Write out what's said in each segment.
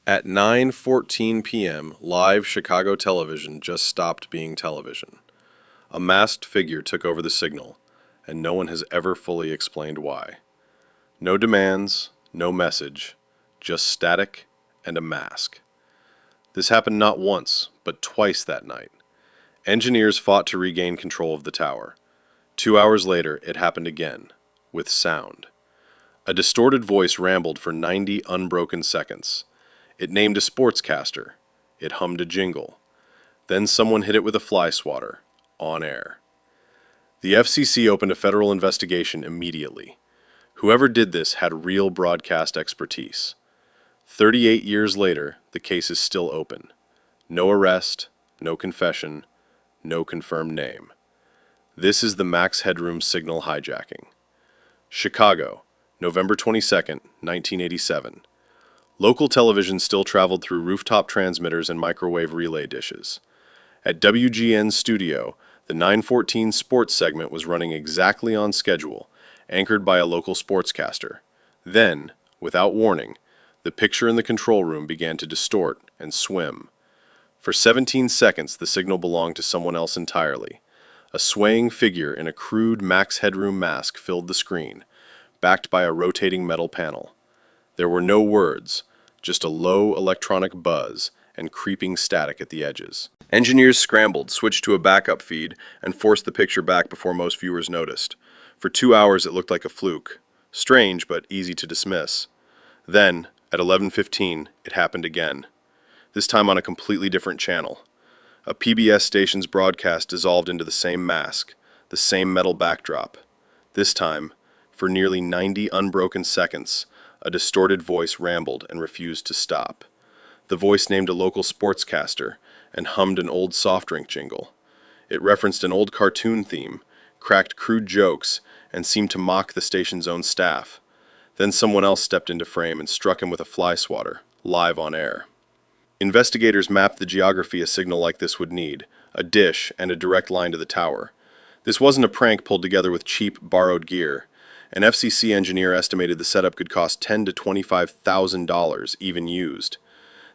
At 9:14 p.m., live Chicago television just stopped being television. A masked figure took over the signal, and no one has ever fully explained why. No demands, no message, just static and a mask. This happened not once, but twice that night. Engineers fought to regain control of the tower. 2 hours later, it happened again, with sound. A distorted voice rambled for 90 unbroken seconds. It named a sportscaster. It hummed a jingle. Then someone hit it with a fly swatter, on air. The FCC opened a federal investigation immediately. Whoever did this had real broadcast expertise. 38 years later, the case is still open. No arrest, no confession, no confirmed name. This is the Max Headroom signal hijacking. Chicago, November 22nd, 1987. Local television still traveled through rooftop transmitters and microwave relay dishes. At WGN's studio, the 9:14 sports segment was running exactly on schedule, anchored by a local sportscaster. Then, without warning, the picture in the control room began to distort and swim. For 17 seconds, the signal belonged to someone else entirely. A swaying figure in a crude Max Headroom mask filled the screen, backed by a rotating metal panel. There were no words, just a low electronic buzz and creeping static at the edges. Engineers scrambled, switched to a backup feed, and forced the picture back before most viewers noticed. For 2 hours it looked like a fluke. Strange, but easy to dismiss. Then, at 11:15, it happened again. This time on a completely different channel. A PBS station's broadcast dissolved into the same mask, the same metal backdrop. This time, for nearly 90 unbroken seconds, a distorted voice rambled and refused to stop. The voice named a local sportscaster and hummed an old soft drink jingle. It referenced an old cartoon theme, cracked crude jokes, and seemed to mock the station's own staff. Then someone else stepped into frame and struck him with a fly swatter, live on air. Investigators mapped the geography a signal like this would need, a dish and a direct line to the tower. This wasn't a prank pulled together with cheap, borrowed gear. An FCC engineer estimated the setup could cost $10,000 to $25,000, even used.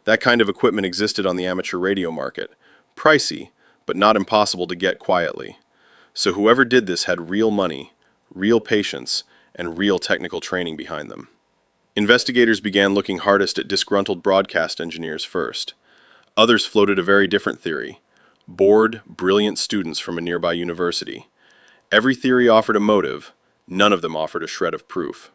That kind of equipment existed on the amateur radio market. Pricey, but not impossible to get quietly. So whoever did this had real money, real patience, and real technical training behind them. Investigators began looking hardest at disgruntled broadcast engineers first. Others floated a very different theory. Bored, brilliant students from a nearby university. Every theory offered a motive. None of them offered a shred of proof.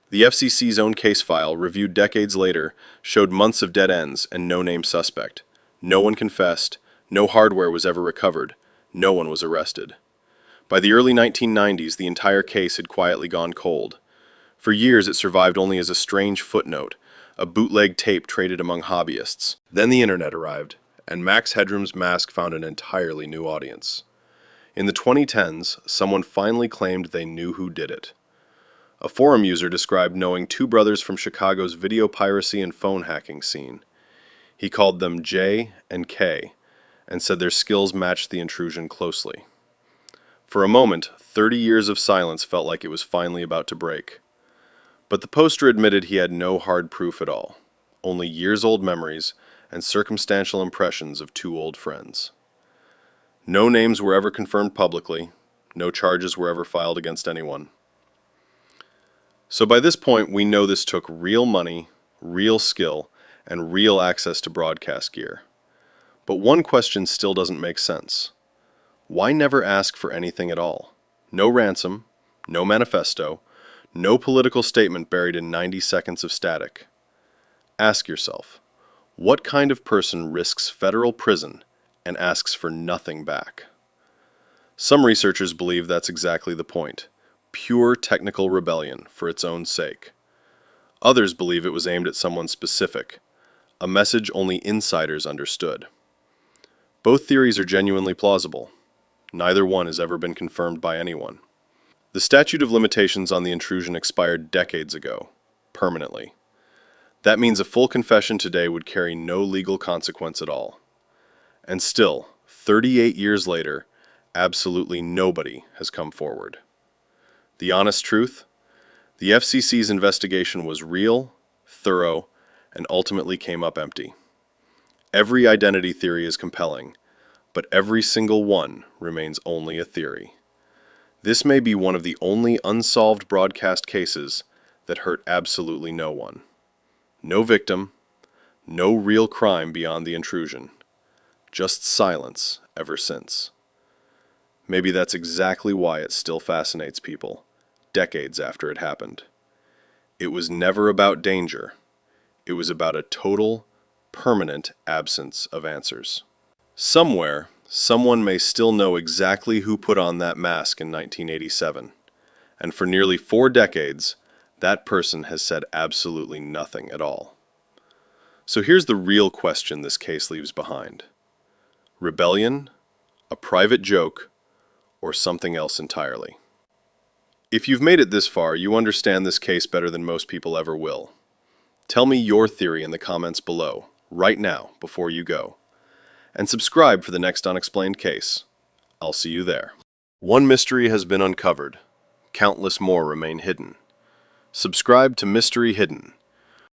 The FCC's own case file, reviewed decades later, showed months of dead ends and no named suspect. No one confessed, no hardware was ever recovered, no one was arrested. By the early 1990s, the entire case had quietly gone cold. For years, it survived only as a strange footnote, a bootleg tape traded among hobbyists. Then the internet arrived, and Max Headroom's mask found an entirely new audience. In the 2010s, someone finally claimed they knew who did it. A forum user described knowing two brothers from Chicago's video piracy and phone hacking scene. He called them J and K, and said their skills matched the intrusion closely. For a moment, 30 years of silence felt like it was finally about to break. But the poster admitted he had no hard proof at all, only years-old memories and circumstantial impressions of two old friends. No names were ever confirmed publicly, no charges were ever filed against anyone. So by this point, we know this took real money, real skill, and real access to broadcast gear. But one question still doesn't make sense. Why never ask for anything at all? No ransom, no manifesto, no political statement buried in 90 seconds of static. Ask yourself, what kind of person risks federal prison and asks for nothing back? Some researchers believe that's exactly the point. Pure technical rebellion for its own sake. Others believe it was aimed at someone specific, a message only insiders understood. Both theories are genuinely plausible. Neither one has ever been confirmed by anyone. The statute of limitations on the intrusion expired decades ago, permanently. That means a full confession today would carry no legal consequence at all. And still, 38 years later, absolutely nobody has come forward. The honest truth? The FCC's investigation was real, thorough, and ultimately came up empty. Every identity theory is compelling, but every single one remains only a theory. This may be one of the only unsolved broadcast cases that hurt absolutely no one. No victim, no real crime beyond the intrusion. Just silence ever since. Maybe that's exactly why it still fascinates people, decades after it happened. It was never about danger. It was about a total, permanent absence of answers. Somewhere, someone may still know exactly who put on that mask in 1987, and for nearly 4 decades, that person has said absolutely nothing at all. So here's the real question this case leaves behind. Rebellion, a private joke, or something else entirely? If you've made it this far, you understand this case better than most people ever will. Tell me your theory in the comments below, right now, before you go. And subscribe for the next unexplained case. I'll see you there. One mystery has been uncovered. Countless more remain hidden. Subscribe to Mystery Hidden